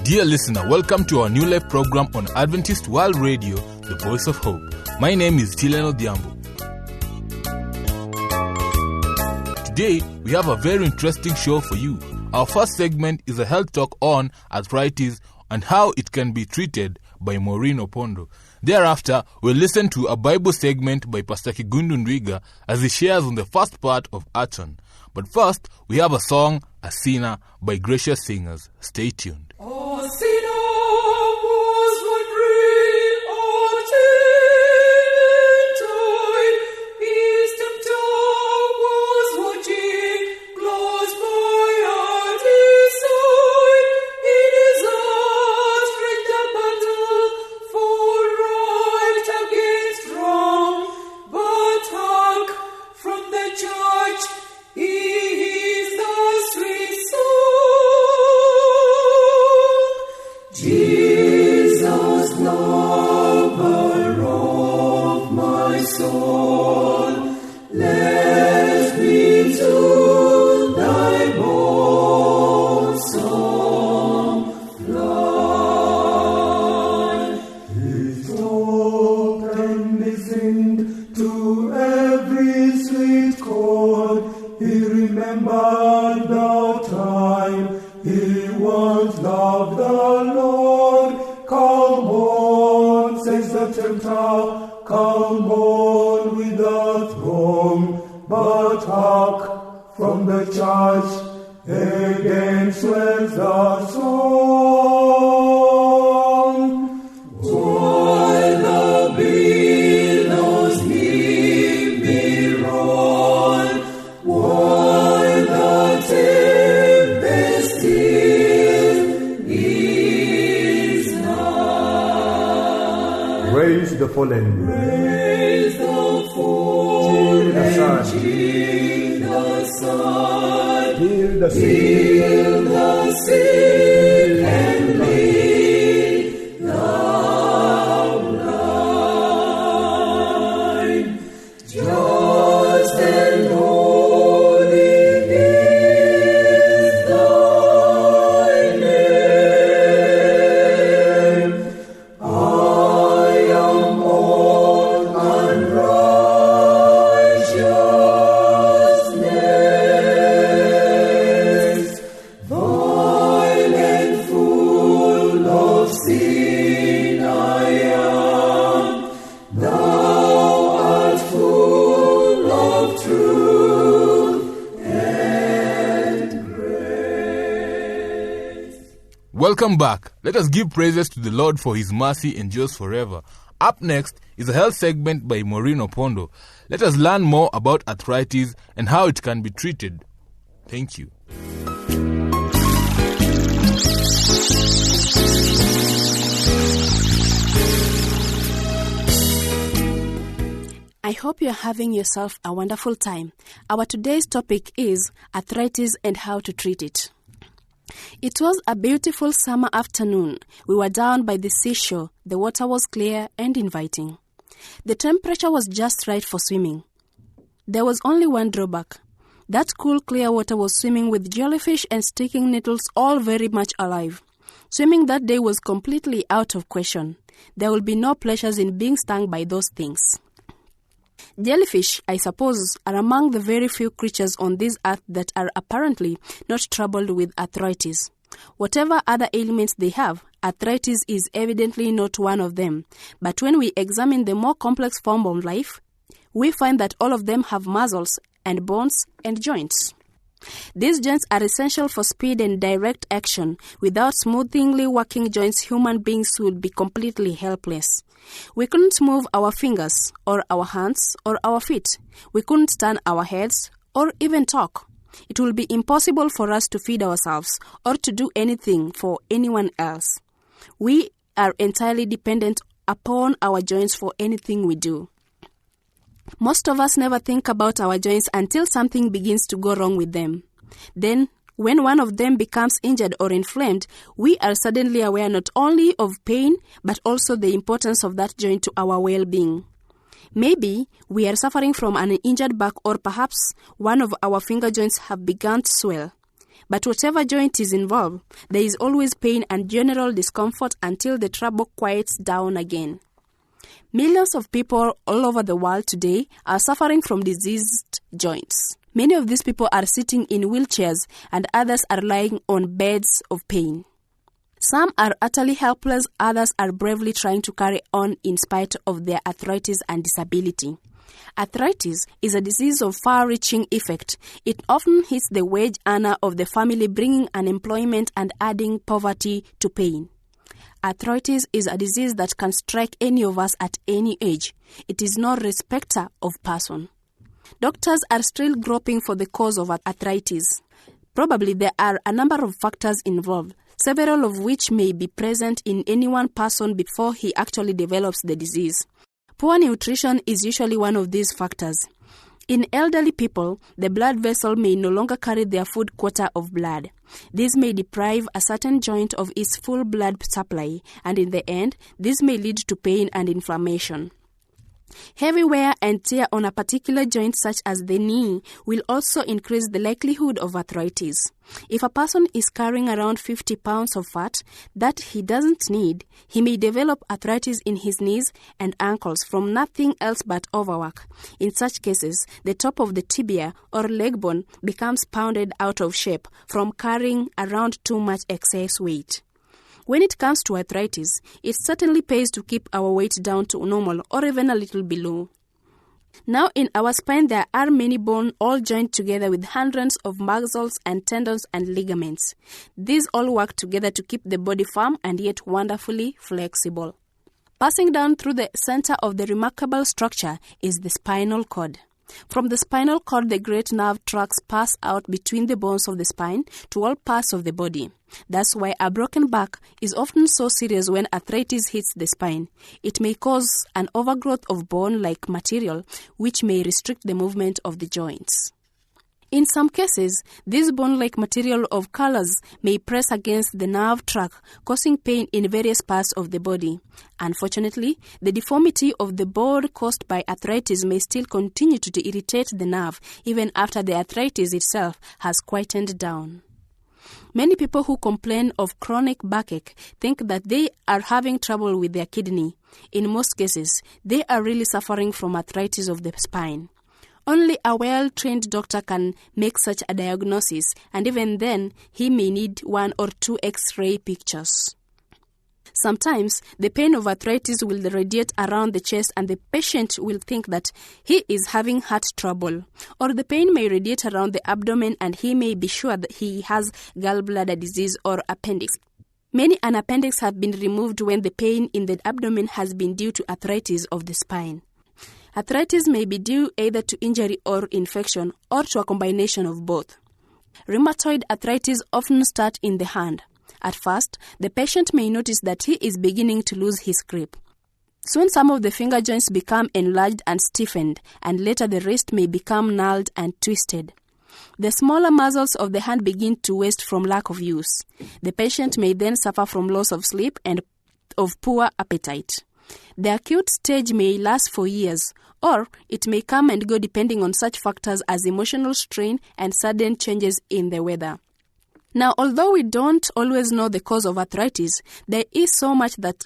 Dear listener, welcome to our New Life program on Adventist World Radio, the Voice of Hope. My name is Tileno Diambo. Today, we have a very interesting show for you. Our first segment is a health talk on arthritis and how it can be treated by Maureen Opondo. Thereafter, we'll listen to a Bible segment by Pastor Kigundu Ndwiga as he shares on the first part of Achon. But first, we have a song, A Sinner, by Gracious Singers. Stay tuned. A sinner was wandering on time. His tempter was watching close by at his side. In his heart strength a battle for right against wrong. But hark from the church, he is the sweet song. Jesus, lover of my soul, let me to thy bosom fly. His talk and listened to every sweet chord. He remembered the time he once loved the Lord. Come on, says the tempter, come on with the throng. But hark from the church, again swells the song. While the billows neath me roll, while the tempest is nigh. Raise the fallen. Raise the fallen, cheer the sun, Heal the sick. heal the sick and lead the blind. Just and holy is thy name. I am all unrighteousness, vile and full of sin I am. Thou art full of truth and grace. Welcome back. Let us give praises to the Lord for His mercy endures forever. Up next is a health segment by Maureen Opondo. Let us learn more about arthritis and how it can be treated. Thank you. I hope you're having yourself a wonderful time. Our today's topic is arthritis and how to treat it. It was a beautiful summer afternoon. We were down by the seashore. The water was clear and inviting. The temperature was just right for swimming. There was only one drawback. That cool, clear water was swimming with jellyfish and sticking nettles, all very much alive. Swimming that day was completely out of question. There will be no pleasures in being stung by those things. Jellyfish, I suppose, are among the very few creatures on this earth that are apparently not troubled with arthritis. Whatever other ailments they have, arthritis is evidently not one of them. But when we examine the more complex form of life, we find that all of them have muscles and bones and joints. These joints are essential for speed and direct action. Without smoothly working joints, human beings would be completely helpless. We couldn't move our fingers, or our hands, or our feet. We couldn't turn our heads, or even talk. It will be impossible for us to feed ourselves, or to do anything for anyone else. We are entirely dependent upon our joints for anything we do. Most of us never think about our joints until something begins to go wrong with them. Then, when one of them becomes injured or inflamed, we are suddenly aware not only of pain, but also the importance of that joint to our well-being. Maybe we are suffering from an injured back, or perhaps one of our finger joints have begun to swell. But whatever joint is involved, there is always pain and general discomfort until the trouble quiets down again. Millions of people all over the world today are suffering from diseased joints. Many of these people are sitting in wheelchairs and others are lying on beds of pain. Some are utterly helpless, others are bravely trying to carry on in spite of their arthritis and disability. Arthritis is a disease of far-reaching effect. It often hits the wage earner of the family, bringing unemployment and adding poverty to pain. Arthritis is a disease that can strike any of us at any age. It is no respecter of person. Doctors are still groping for the cause of arthritis. Probably there are a number of factors involved, several of which may be present in any one person before he actually develops the disease. Poor nutrition is usually one of these factors. In elderly people, the blood vessel may no longer carry their full quota of blood. This may deprive a certain joint of its full blood supply, and in the end, this may lead to pain and inflammation. Heavy wear and tear on a particular joint such as the knee will also increase the likelihood of arthritis. If a person is carrying around 50 pounds of fat that he doesn't need, he may develop arthritis in his knees and ankles from nothing else but overwork. In such cases, the top of the tibia or leg bone becomes pounded out of shape from carrying around too much excess weight. When it comes to arthritis, it certainly pays to keep our weight down to normal or even a little below. Now in our spine there are many bones all joined together with hundreds of muscles and tendons and ligaments. These all work together to keep the body firm and yet wonderfully flexible. Passing down through the center of the remarkable structure is the spinal cord. From the spinal cord, the great nerve tracts pass out between the bones of the spine to all parts of the body. That's why a broken back is often so serious when arthritis hits the spine. It may cause an overgrowth of bone-like material, which may restrict the movement of the joints. In some cases, this bone-like material of colors may press against the nerve tract, causing pain in various parts of the body. Unfortunately, the deformity of the bone caused by arthritis may still continue to irritate the nerve, even after the arthritis itself has quietened down. Many people who complain of chronic backache think that they are having trouble with their kidney. In most cases, they are really suffering from arthritis of the spine. Only a well-trained doctor can make such a diagnosis, and even then, he may need 1 or 2 X-ray pictures. Sometimes, the pain of arthritis will radiate around the chest and the patient will think that he is having heart trouble. Or the pain may radiate around the abdomen and he may be sure that he has gallbladder disease or appendix. Many an appendix have been removed when the pain in the abdomen has been due to arthritis of the spine. Arthritis may be due either to injury or infection, or to a combination of both. Rheumatoid arthritis often starts in the hand. At first, the patient may notice that he is beginning to lose his grip. Soon some of the finger joints become enlarged and stiffened, and later the wrist may become gnarled and twisted. The smaller muscles of the hand begin to waste from lack of use. The patient may then suffer from loss of sleep and of poor appetite. The acute stage may last for years, or it may come and go depending on such factors as emotional strain and sudden changes in the weather. Now, although we don't always know the cause of arthritis, there is so much that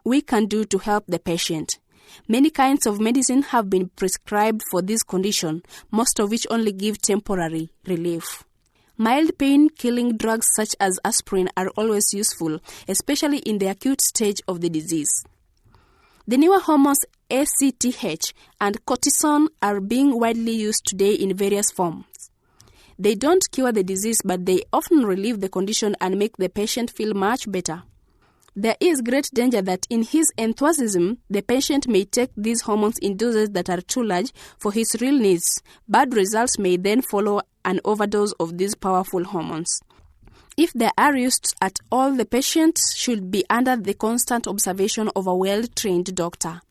we can do to help the patient. Many kinds of medicine have been prescribed for this condition, most of which only give temporary relief. Mild pain-killing drugs such as aspirin are always useful, especially in the acute stage of the disease. The newer hormones ACTH and cortisone are being widely used today in various forms. They don't cure the disease, but they often relieve the condition and make the patient feel much better. There is great danger that in his enthusiasm, the patient may take these hormones in doses that are too large for his real needs. Bad results may then follow an overdose of these powerful hormones. If they are used at all, the patient should be under the constant observation of a well-trained doctor.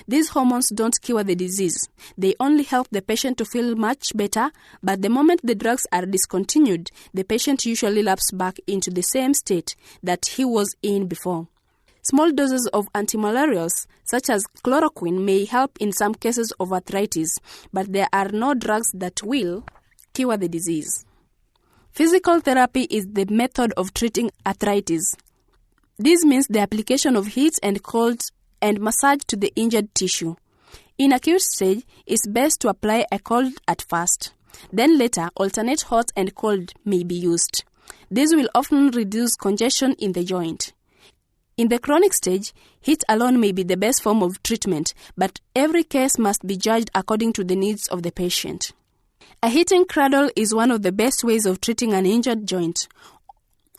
These hormones don't cure the disease. They only help the patient to feel much better, but the moment the drugs are discontinued, the patient usually lapses back into the same state that he was in before. Small doses of antimalarials, such as chloroquine, may help in some cases of arthritis, but there are no drugs that will cure the disease. Physical therapy is the method of treating arthritis. This means the application of heat and cold and massage to the injured tissue. In acute stage, it's best to apply a cold at first. Then later, alternate hot and cold may be used. This will often reduce congestion in the joint. In the chronic stage, heat alone may be the best form of treatment, but every case must be judged according to the needs of the patient. A heating cradle is one of the best ways of treating an injured joint.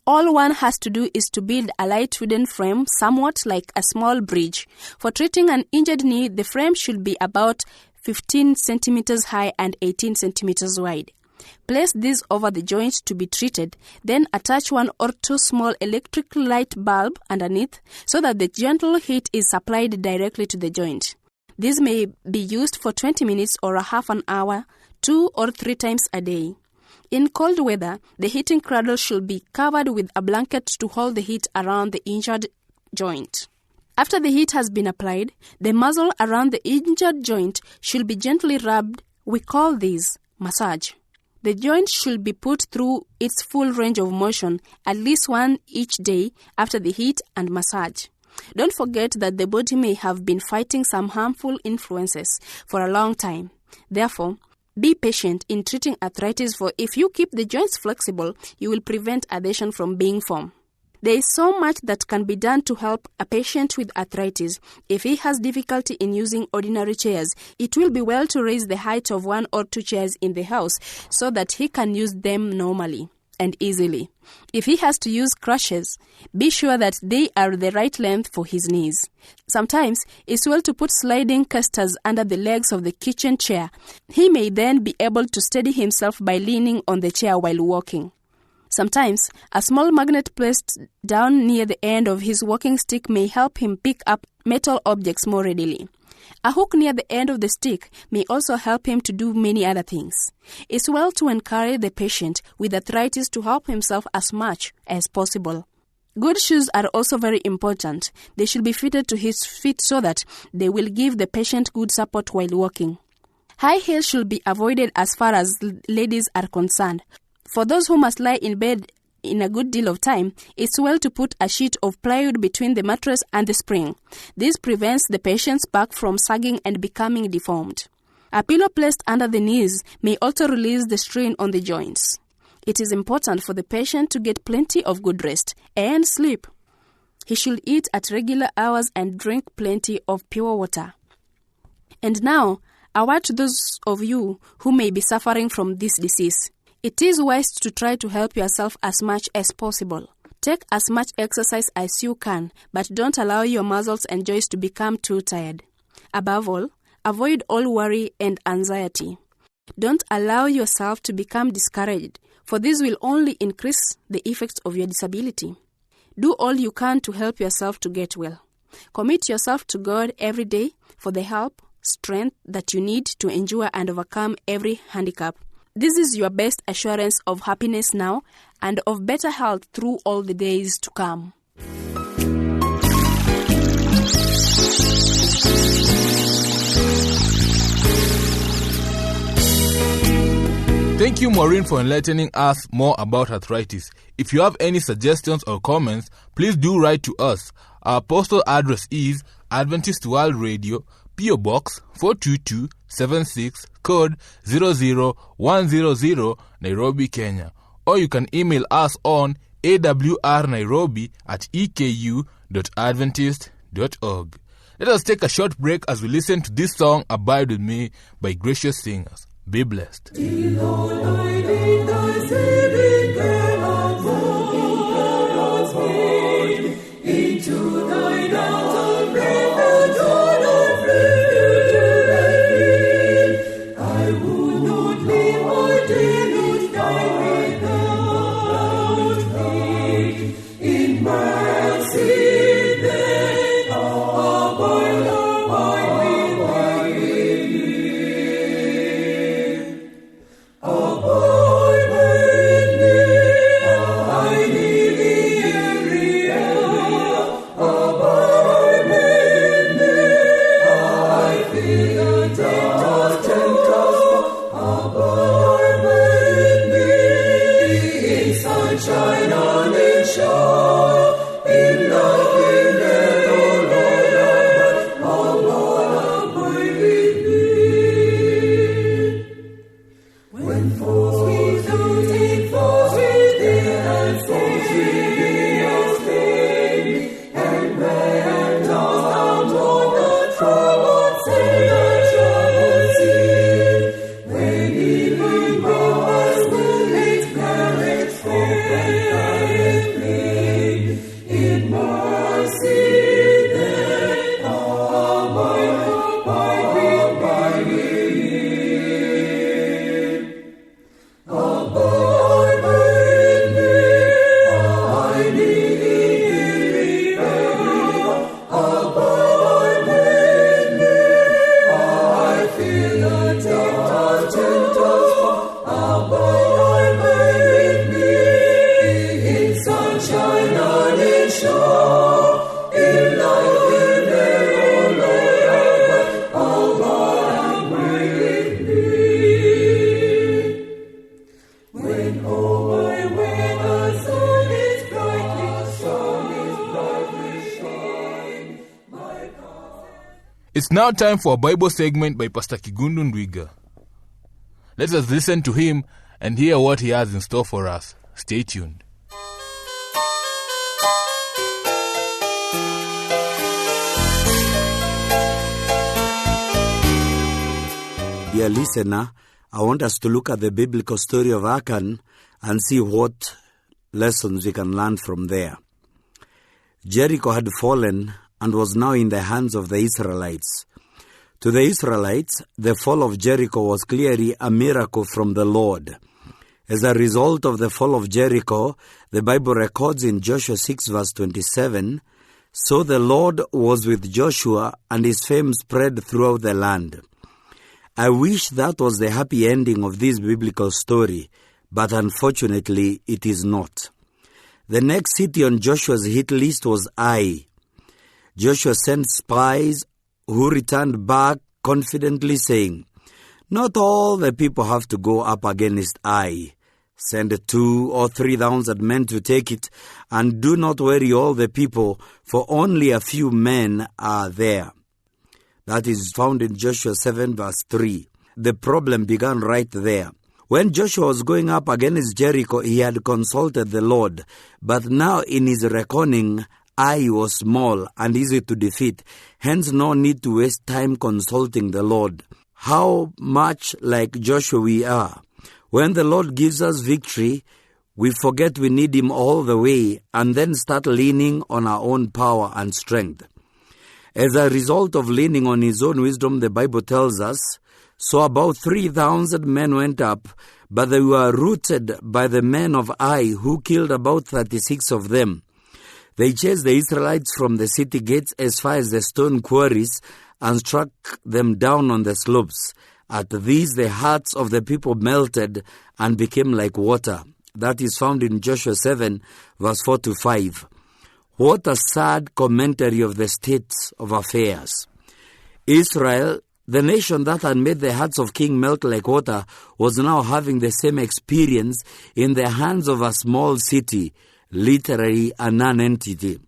All one has to do is to build a light wooden frame, somewhat like a small bridge. For treating an injured knee, the frame should be about 15 centimeters high and 18 centimeters wide. Place this over the joint to be treated, then attach 1 or 2 small electric light bulb underneath so that the gentle heat is supplied directly to the joint. This may be used for 20 minutes or a half an hour, 2 or 3 times a day. In cold weather, the heating cradle should be covered with a blanket to hold the heat around the injured joint. After the heat has been applied, the muscle around the injured joint should be gently rubbed. We call this massage. The joint should be put through its full range of motion, at least 1 each day after the heat and massage. Don't forget that the body may have been fighting some harmful influences for a long time. Therefore, be patient in treating arthritis, for if you keep the joints flexible, you will prevent adhesion from being formed. There is so much that can be done to help a patient with arthritis. If he has difficulty in using ordinary chairs, it will be well to raise the height of 1 or 2 chairs in the house so that he can use them normally and easily. If he has to use crutches, be sure that they are the right length for his knees. Sometimes it's well to put sliding casters under the legs of the kitchen chair. He may then be able to steady himself by leaning on the chair while walking. Sometimes a small magnet placed down near the end of his walking stick may help him pick up metal objects more readily. A hook near the end of the stick may also help him to do many other things. It's well to encourage the patient with arthritis to help himself as much as possible. Good shoes are also very important. They should be fitted to his feet so that they will give the patient good support while walking. High heels should be avoided as far as ladies are concerned. For those who must lie in bed in a good deal of time, it's well to put a sheet of plywood between the mattress and the spring. This prevents the patient's back from sagging and becoming deformed. A pillow placed under the knees may also release the strain on the joints. It is important for the patient to get plenty of good rest and sleep. He should eat at regular hours and drink plenty of pure water. And now, a word to those of you who may be suffering from this disease. It is wise to try to help yourself as much as possible. Take as much exercise as you can, but don't allow your muscles and joints to become too tired. Above all, avoid all worry and anxiety. Don't allow yourself to become discouraged, for this will only increase the effects of your disability. Do all you can to help yourself to get well. Commit yourself to God every day for the help, strength that you need to endure and overcome every handicap. This is your best assurance of happiness now and of better health through all the days to come. Thank you, Maureen, for enlightening us more about arthritis. If you have any suggestions or comments, please do write to us. Our postal address is Adventist World Radio, P.O. Box 42276, code 00100, Nairobi, Kenya. Or you can email us on awrnairobi@eku.adventist.org. Let us take a short break as we listen to this song, Abide With Me, by Gracious Singers. Be blessed. Abide with me. It's now time for a Bible segment by Pastor Kigundu Ndwiga. Let us listen to him and hear what he has in store for us. Stay tuned. Dear listener, I want us to look at the biblical story of Achan and see what lessons we can learn from there. Jericho had fallen and was now in the hands of the Israelites. To the Israelites, the fall of Jericho was clearly a miracle from the Lord. As a result of the fall of Jericho, the Bible records in Joshua 6 verse 27, "So the Lord was with Joshua, and his fame spread throughout the land." I wish that was the happy ending of this biblical story, but unfortunately it is not. The next city on Joshua's hit list was Ai. Joshua sent spies who returned back confidently saying, "Not all the people have to go up against Ai. Send 2,000 or 3,000 men to take it, and do not worry all the people, for only a few men are there." That is found in Joshua 7 verse 3. The problem began right there. When Joshua was going up against Jericho, he had consulted the Lord. But now in his reckoning, Ai was small and easy to defeat. Hence no need to waste time consulting the Lord. How much like Joshua we are. When the Lord gives us victory, we forget we need him all the way and then start leaning on our own power and strength. As a result of leaning on his own wisdom, the Bible tells us, "So about 3,000 men went up, but they were routed by the men of Ai, who killed about 36 of them. They chased the Israelites from the city gates as far as the stone quarries and struck them down on the slopes. At these the hearts of the people melted and became like water." That is found in Joshua 7, verse 4 to 5. What a sad commentary of the state of affairs. Israel, the nation that had made the hearts of kings melt like water, was now having the same experience in the hands of a small city, literally a non-entity.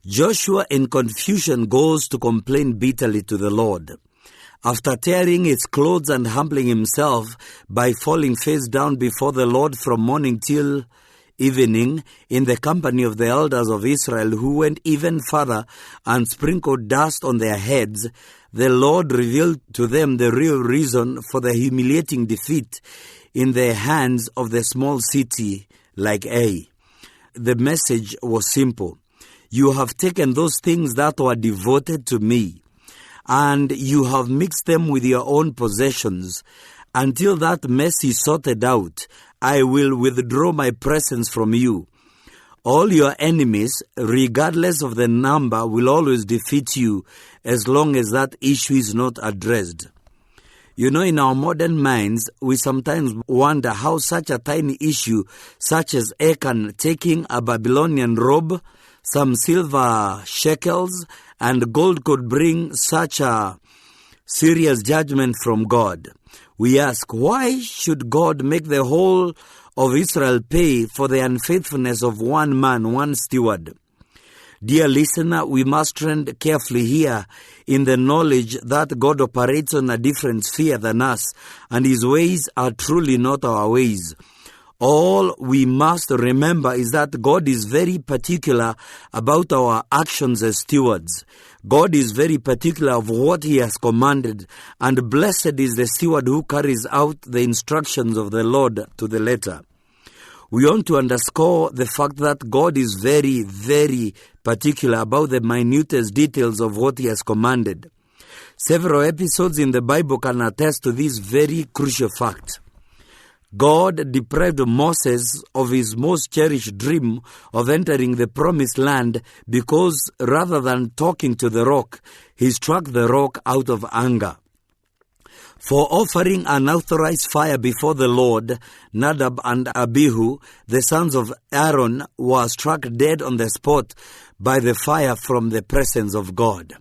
Joshua in confusion goes to complain bitterly to the Lord. After tearing his clothes and humbling himself by falling face down before the Lord from morning till evening in the company of the elders of Israel, who went even further and sprinkled dust on their heads, the Lord revealed to them the real reason for the humiliating defeat in the hands of the small city like Ai. The message was simple. "You have taken those things that were devoted to me, and you have mixed them with your own possessions. Until that mess is sorted out, I will withdraw my presence from you. All your enemies, regardless of the number, will always defeat you as long as that issue is not addressed." You know, in our modern minds, we sometimes wonder how such a tiny issue, such as Achan taking a Babylonian robe, some silver shekels, and gold could bring such a serious judgment from God. We ask, why should God make the whole of Israel pay for the unfaithfulness of one man, one steward? Dear listener, we must tread carefully here in the knowledge that God operates on a different sphere than us, and his ways are truly not our ways. All we must remember is that God is very particular about our actions as stewards. God is very particular of what he has commanded, and blessed is the steward who carries out the instructions of the Lord to the letter. We want to underscore the fact that God is very, very particular about the minutest details of what he has commanded. Several episodes in the Bible can attest to this very crucial fact. God deprived Moses of his most cherished dream of entering the promised land because rather than talking to the rock, he struck the rock out of anger. For offering unauthorized fire before the Lord, Nadab and Abihu, the sons of Aaron, were struck dead on the spot by the fire from the presence of God.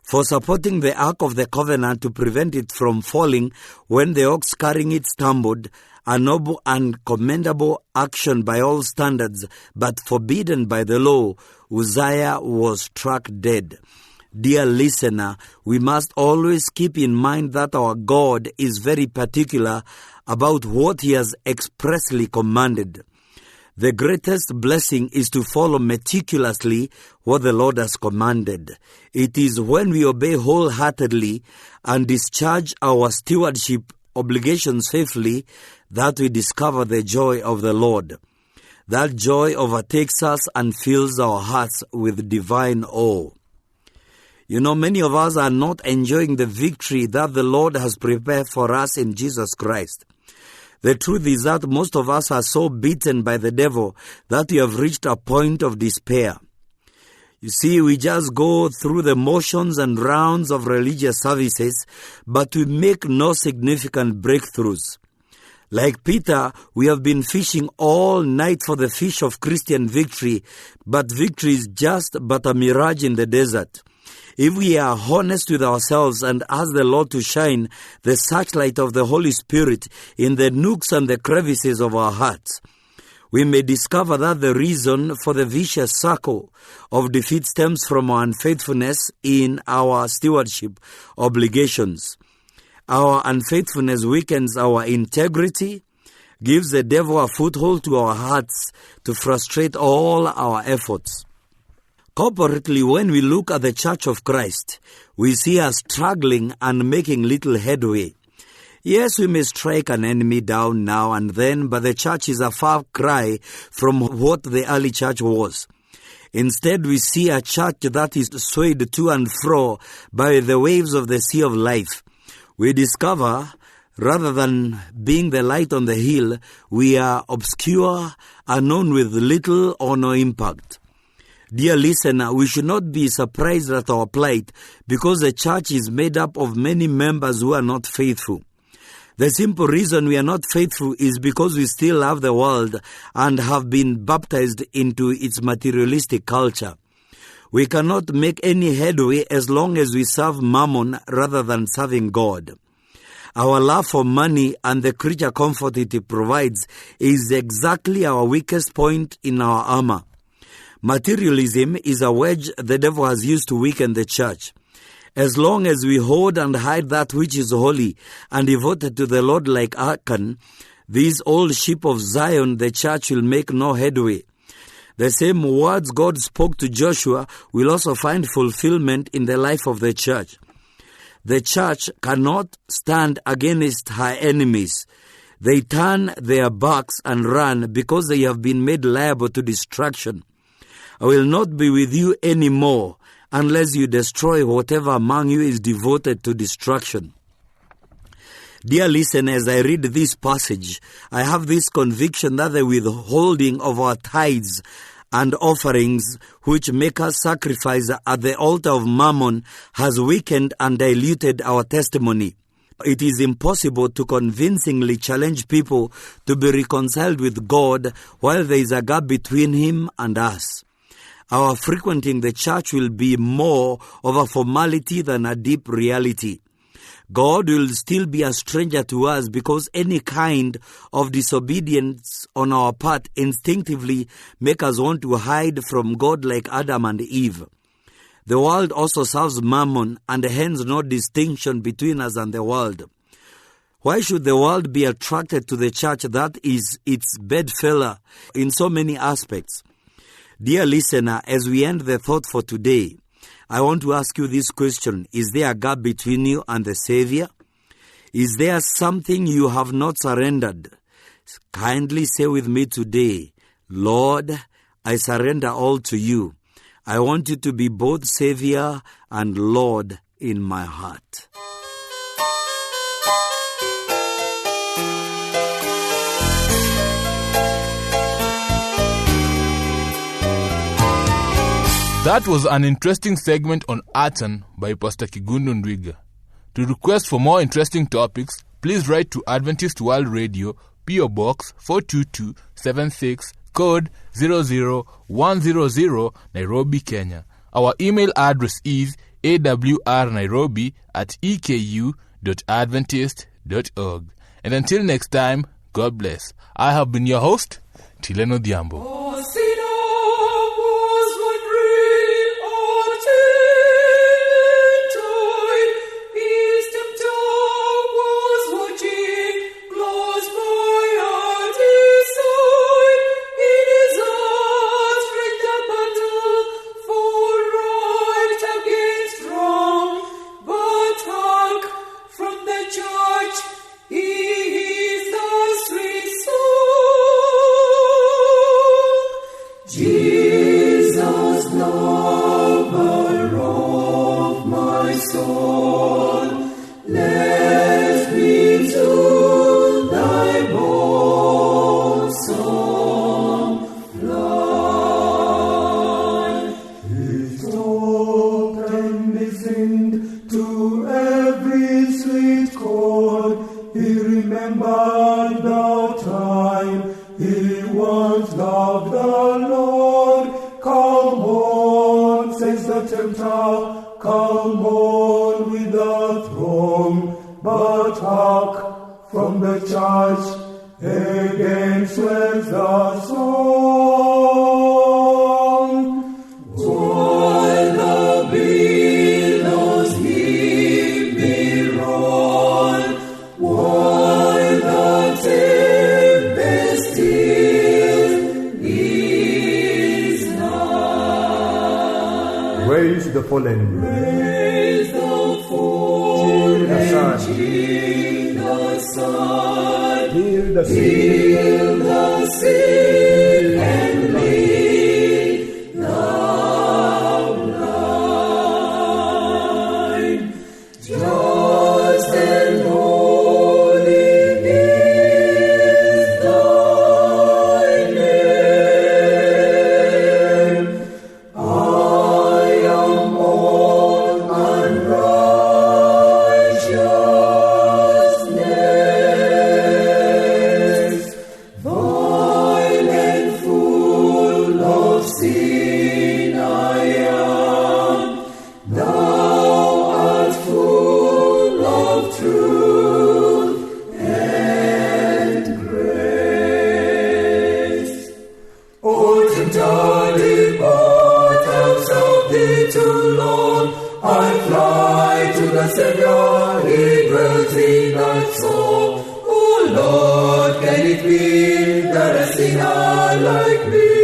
For supporting the Ark of the Covenant to prevent it from falling when the ox carrying it stumbled, a noble and commendable action by all standards, but forbidden by the law, Uzziah was struck dead. Dear listener, we must always keep in mind that our God is very particular about what He has expressly commanded. The greatest blessing is to follow meticulously what the Lord has commanded. It is when we obey wholeheartedly and discharge our stewardship obligations faithfully that we discover the joy of the Lord. That joy overtakes us and fills our hearts with divine awe. You know, many of us are not enjoying the victory that the Lord has prepared for us in Jesus Christ. The truth is that most of us are so beaten by the devil that we have reached a point of despair. You see, we just go through the motions and rounds of religious services, but we make no significant breakthroughs. Like Peter, we have been fishing all night for the fish of Christian victory, but victory is just but a mirage in the desert. If we are honest with ourselves and ask the Lord to shine the searchlight of the Holy Spirit in the nooks and the crevices of our hearts, we may discover that the reason for the vicious circle of defeat stems from our unfaithfulness in our stewardship obligations. Our unfaithfulness weakens our integrity, gives the devil a foothold to our hearts to frustrate all our efforts. Corporately, when we look at the Church of Christ, we see us struggling and making little headway. Yes, we may strike an enemy down now and then, but the church is a far cry from what the early church was. Instead, we see a church that is swayed to and fro by the waves of the sea of life. We discover, rather than being the light on the hill, we are obscure and known with little or no impact. Dear listener, we should not be surprised at our plight because the church is made up of many members who are not faithful. The simple reason we are not faithful is because we still love the world and have been baptized into its materialistic culture. We cannot make any headway as long as we serve mammon rather than serving God. Our love for money and the creature comfort it provides is exactly our weakest point in our armor. Materialism is a wedge the devil has used to weaken the church. As long as we hoard and hide that which is holy and devoted to the Lord like Achan, these old sheep of Zion, the church will make no headway. The same words God spoke to Joshua will also find fulfillment in the life of the church. The church cannot stand against her enemies. They turn their backs and run because they have been made liable to destruction. I will not be with you anymore unless you destroy whatever among you is devoted to destruction. Dear listener, as I read this passage, I have this conviction that the withholding of our tithes and offerings which make us sacrifice at the altar of Mammon has weakened and diluted our testimony. It is impossible to convincingly challenge people to be reconciled with God while there is a gap between Him and us. Our frequenting the church will be more of a formality than a deep reality. God will still be a stranger to us because any kind of disobedience on our part instinctively make us want to hide from God like Adam and Eve. The world also serves mammon, and hence no distinction between us and the world. Why should the world be attracted to the church that is its bedfellow in so many aspects? Dear listener, as we end the thought for today, I want to ask you this question. Is there a gap between you and the Savior? Is there something you have not surrendered? Kindly say with me today, Lord, I surrender all to you. I want you to be both Savior and Lord in my heart. That was an interesting segment on Achan by Pastor Kigundu Ndwiga. To request for more interesting topics, please write to Adventist World Radio, P.O. Box 42276, code 00100, Nairobi, Kenya. Our email address is awrnairobi@eku.adventist.org. And until next time, God bless. I have been your host, Tileno Diambo. home, but hark from the church again swells the song. While the billows heave me roll, while the tempest still is nigh. Raise the fallen. Raise the fallen, Heal the Son, Heal the sick. heal the sick and lead the blind. Just and holy is thy name. I am all unrighteousness, vile and full of sin I am. Thou art full of truth and grace. O tempter, depart out of thee too long. I fly to the Savior, he dwells in that soul. O Lord, can it be that a sinner like me